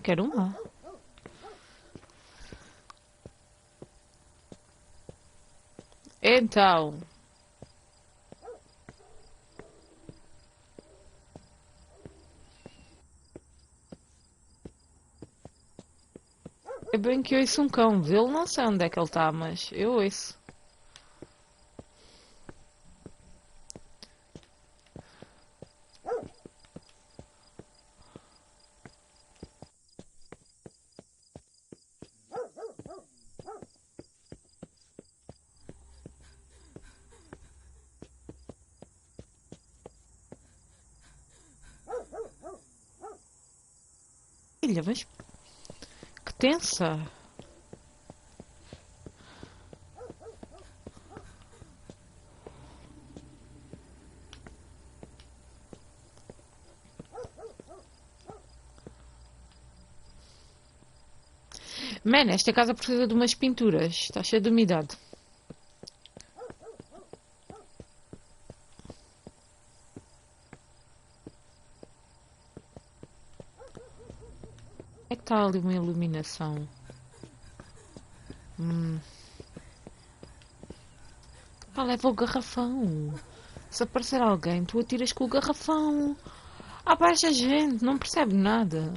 Quero uma. Então. É bem que eu ouço um cão. Ele não sei onde é que ele está, mas eu ouço. Filha, mas que tensa. Man, esta casa precisa de umas pinturas. Está cheia de umidade. É que está ali uma iluminação. Ah, leva o garrafão. Se aparecer alguém, tu atiras com o garrafão. Abaixa a gente, não percebe nada.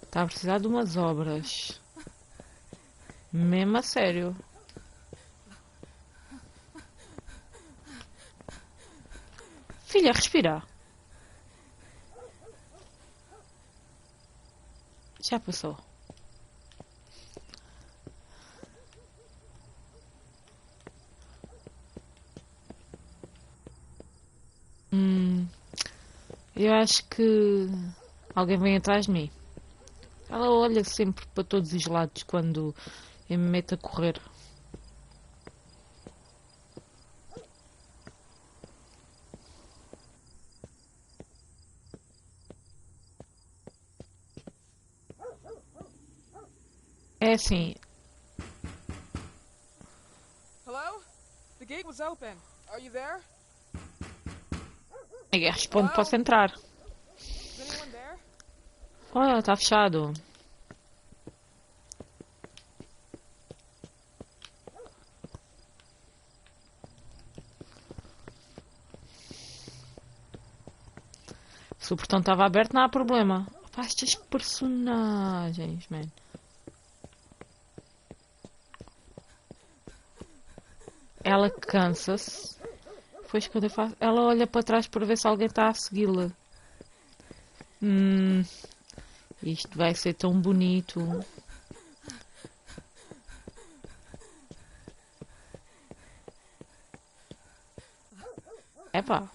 Está a precisar de umas obras. Mesmo a sério. Filha, respira. Já passou. Eu acho que alguém vem atrás de mim. Ela olha sempre para todos os lados quando eu me meto a correr. É assim. Hello? The gate was open. Are you there? Ninguém responde, posso entrar. Is anyone there? Olha, está fechado. Se o portão estava aberto, não há problema. Pá, estes personagens, man. Ela cansa-se. Depois quando eu faço... Ela olha para trás para ver se alguém está a segui-la. Isto vai ser tão bonito. Epá.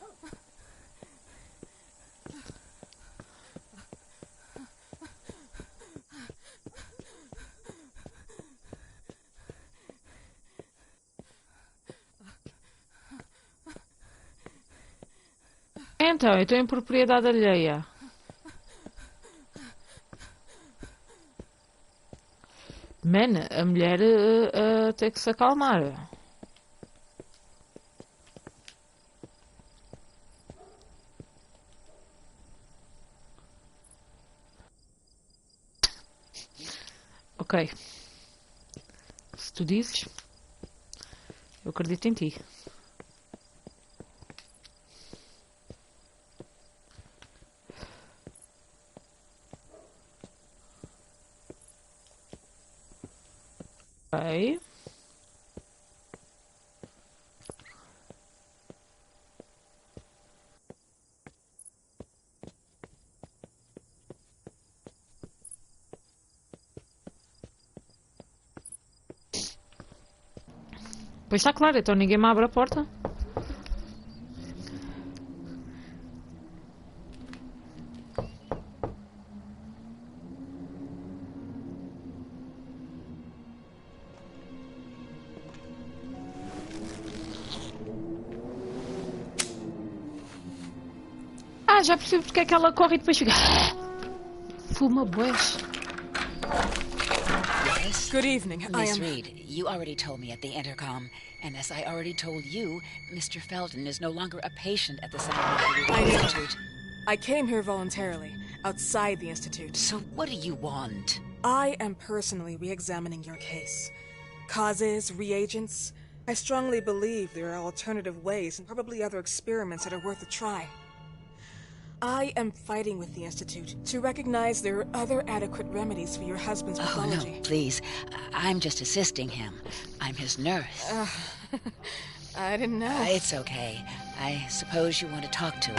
Então, eu estou em propriedade alheia. Man, a mulher tem que se acalmar. Ok. Se tu dizes, eu acredito em ti. Ok. Pois está claro, então ninguém me abre a porta. Ah, já percebi porque é que ela corre e depois fica... Fuma bués. Yes? Good evening. Miss Reed, you already told me at the intercom, and as I already told you, Mr. Felton is no longer a patient at the Scientific Institute. I came here voluntarily, outside the Institute. So what do you want? I am personally re-examining your case. Causes, reagents. I strongly believe there are alternative ways and probably other experiments that are worth a try. I am fighting with the Institute to recognize there are other adequate remedies for your husband's pathology. Oh, no, please. I'm just assisting him. I'm his nurse. I didn't know. It's okay. I suppose you want to talk to him.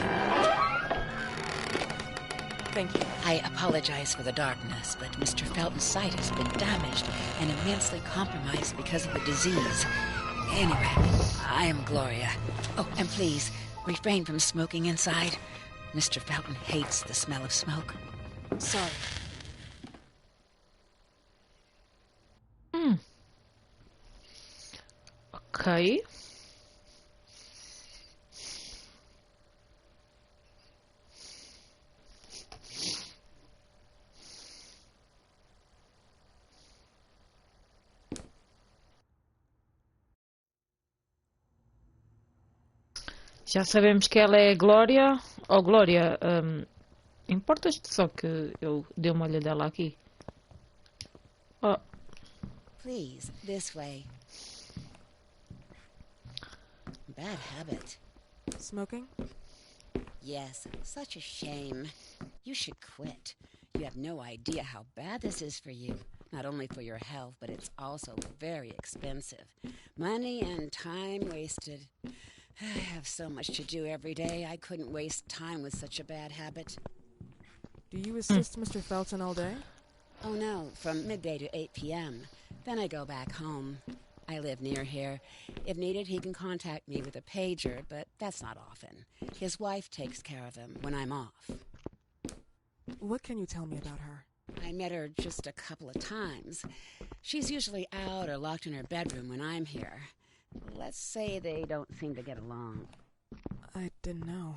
Thank you. I apologize for the darkness, but Mr. Felton's sight has been damaged and immensely compromised because of the disease. Anyway, I am Gloria. Oh, and please, refrain from smoking inside. Mr. Felton hates the smell of smoke. Sorry. Ok. Já sabemos que ela é a Glória. Oh, Glória, importas-te só que eu dê uma olhadela aqui? Oh, Please, this way. Bad habit. Smoking? Yes, such a shame. You should quit. You have no idea how bad this is for you. Not only for your health, but it's also very expensive. Money and time wasted. I have so much to do every day. I couldn't waste time with such a bad habit. Do you assist Mr. Felton all day? Oh no, from midday to 8 p.m. Then I go back home. I live near here. If needed, he can contact me with a pager, but that's not often. His wife takes care of him when I'm off. What can you tell me about her? I met her just a couple of times. She's usually out or locked in her bedroom when I'm here. Let's say they don't seem to get along. I didn't know.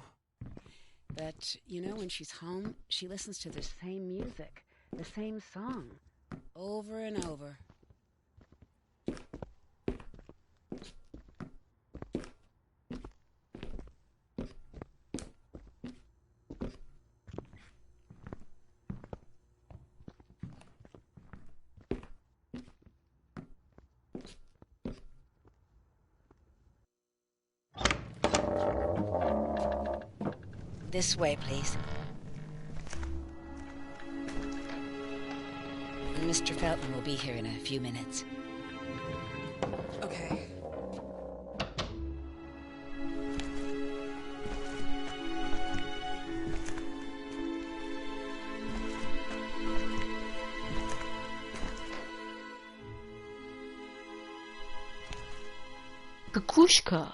But, you know, when she's home, she listens to the same music, the same song, over and over. This way, please. Mr. Felton will be here in a few minutes. Okay. Kakushka.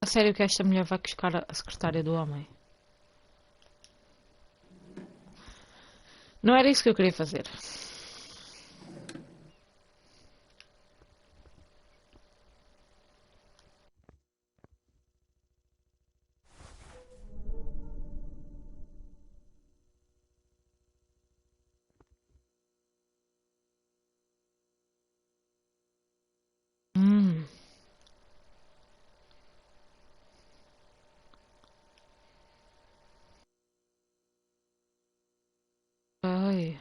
A sério que esta mulher vai buscar a secretária do homem? Não era isso que eu queria fazer. Ai.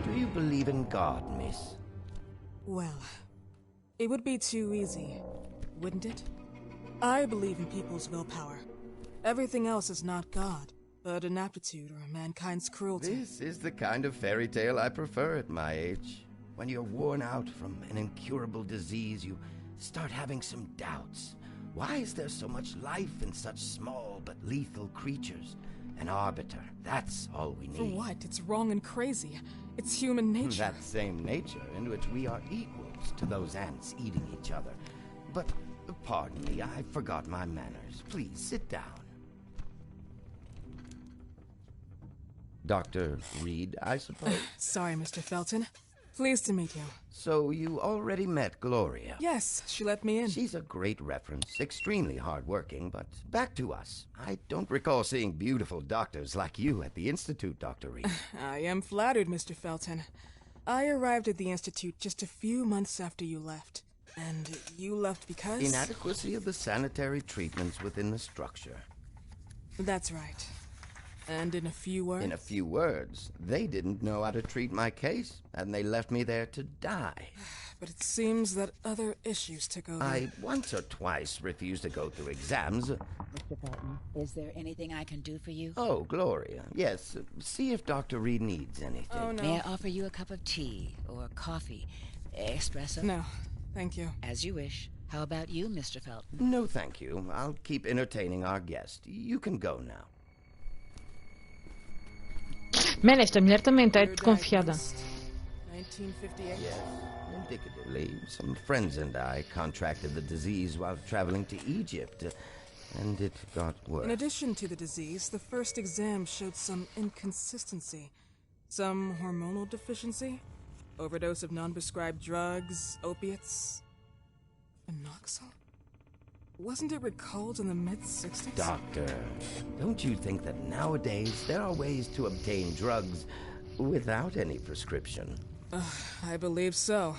Do you believe in God, miss? Well, it would be too easy, wouldn't it? I believe in people's willpower. Everything else is not God, but an aptitude or mankind's cruelty. This is the kind of fairy tale I prefer at my age. When you're worn out from an incurable disease, you start having some doubts. Why is there so much life in such small but lethal creatures? An arbiter, that's all we need. For what? It's wrong and crazy. It's human nature. That same nature in which we are equals to those ants eating each other. But, pardon me, I forgot my manners. Please, sit down. Dr. Reed, I suppose? Sorry, Mr. Felton. Pleased to meet you. So you already met Gloria? Yes, she let me in. She's a great reference, extremely hardworking, but back to us. I don't recall seeing beautiful doctors like you at the Institute, Dr. Reed. I am flattered, Mr. Felton. I arrived at the Institute just a few months after you left. And you left because? Inadequacy of the sanitary treatments within the structure. That's right. And in a few words? In a few words, they didn't know how to treat my case, and they left me there to die. But it seems that other issues took over. I once or twice refused to go through exams. Mr. Felton, is there anything I can do for you? Oh, Gloria, yes. See if Dr. Reed needs anything. Oh, no. May I offer you a cup of tea or coffee? Espresso? No, thank you. As you wish. How about you, Mr. Felton? No, thank you. I'll keep entertaining our guest. You can go now. Man, esta mulher também está desconfiada. 1958. Yes, indicatively, some friends and I contracted the disease while traveling to Egypt, and it got worse. In addition to the disease, the first exam showed some inconsistency. Some hormonal deficiency, overdose of non-prescribed drugs, opiates, phenoxyl. Wasn't it recalled in the mid-60s? Doctor, don't you think that nowadays there are ways to obtain drugs without any prescription? I believe so.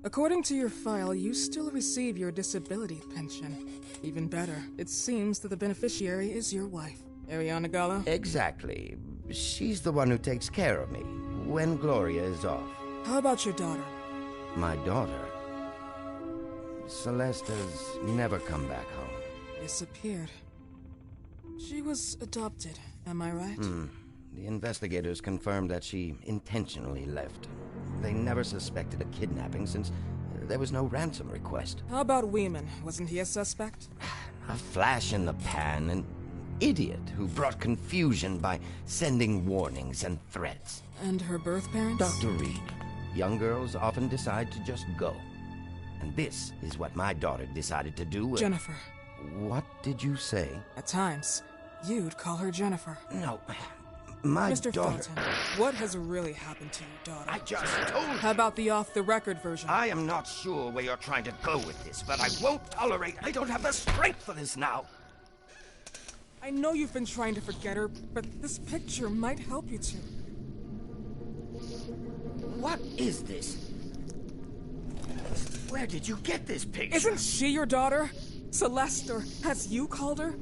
According to your file, you still receive your disability pension. Even better, it seems that the beneficiary is your wife, Ariana Gallo. Exactly. She's the one who takes care of me when Gloria is off. How about your daughter? My daughter? Celeste has never come back home. Disappeared. She was adopted, am I right? The investigators confirmed that she intentionally left. They never suspected a kidnapping since there was no ransom request. How about Weeman? Wasn't he a suspect? A flash in the pan, an idiot who brought confusion by sending warnings and threats. And her birth parents? Dr. Reed, young girls often decide to just go. And this is what my daughter decided to do. Jennifer. What did you say? At times, you'd call her Jennifer. No, my Mr. daughter... Felton, what has really happened to your daughter? I just told you. How about the off-the-record version? I am not sure where you're trying to go with this, but I won't tolerate... I don't have the strength for this now. I know you've been trying to forget her, but this picture might help you to. What is this? Where did you get this picture? Isn't she your daughter? Celeste, or as you called her?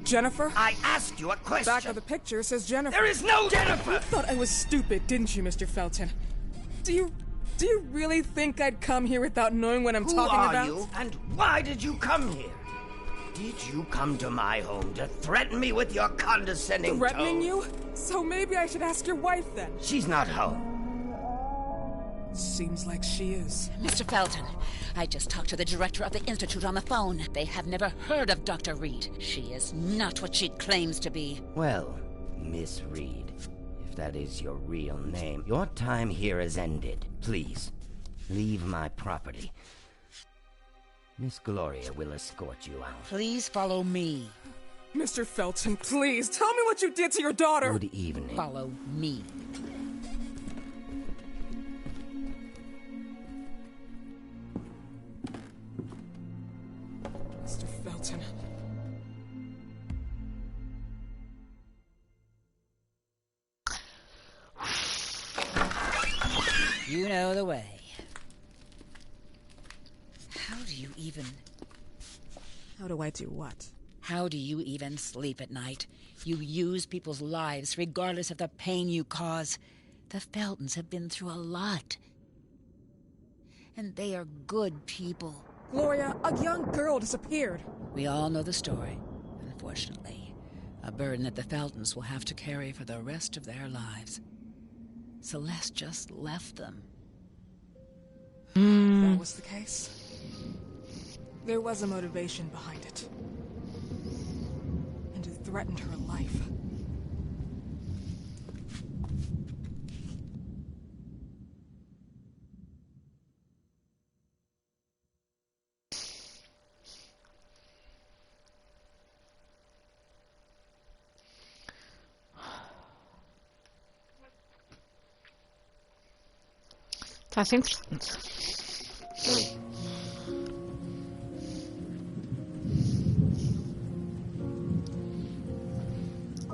Jennifer? I asked you a question. Back of the picture says Jennifer. There is no Jennifer! You thought I was stupid, didn't you, Mr. Felton? Do you really think I'd come here without knowing what I'm talking about? Who are you, and why did you come here? Did you come to my home to threaten me with your condescending Threatening tone? you? So maybe I should ask your wife then. She's not home. Seems like she is. Mr. Felton, I just talked to the director of the Institute on the phone. They have never heard of Dr. Reed. She is not what she claims to be. Well, Miss Reed, if that is your real name, your time here has ended. Please, leave my property. Miss Gloria will escort you out. Please follow me. Mr. Felton, please, tell me what you did to your daughter! Good evening. Follow me. Mr. Felton. You know the way. How do you even... How do I do what? How do you even sleep at night? You use people's lives regardless of the pain you cause. The Feltons have been through a lot. and they are good people. Gloria, a young girl disappeared. We all know the story, unfortunately. A burden that the Feltons will have to carry for the rest of their lives. Celeste just left them. That was the case. There was a motivation behind it. And it threatened her life. Está a ser interessante.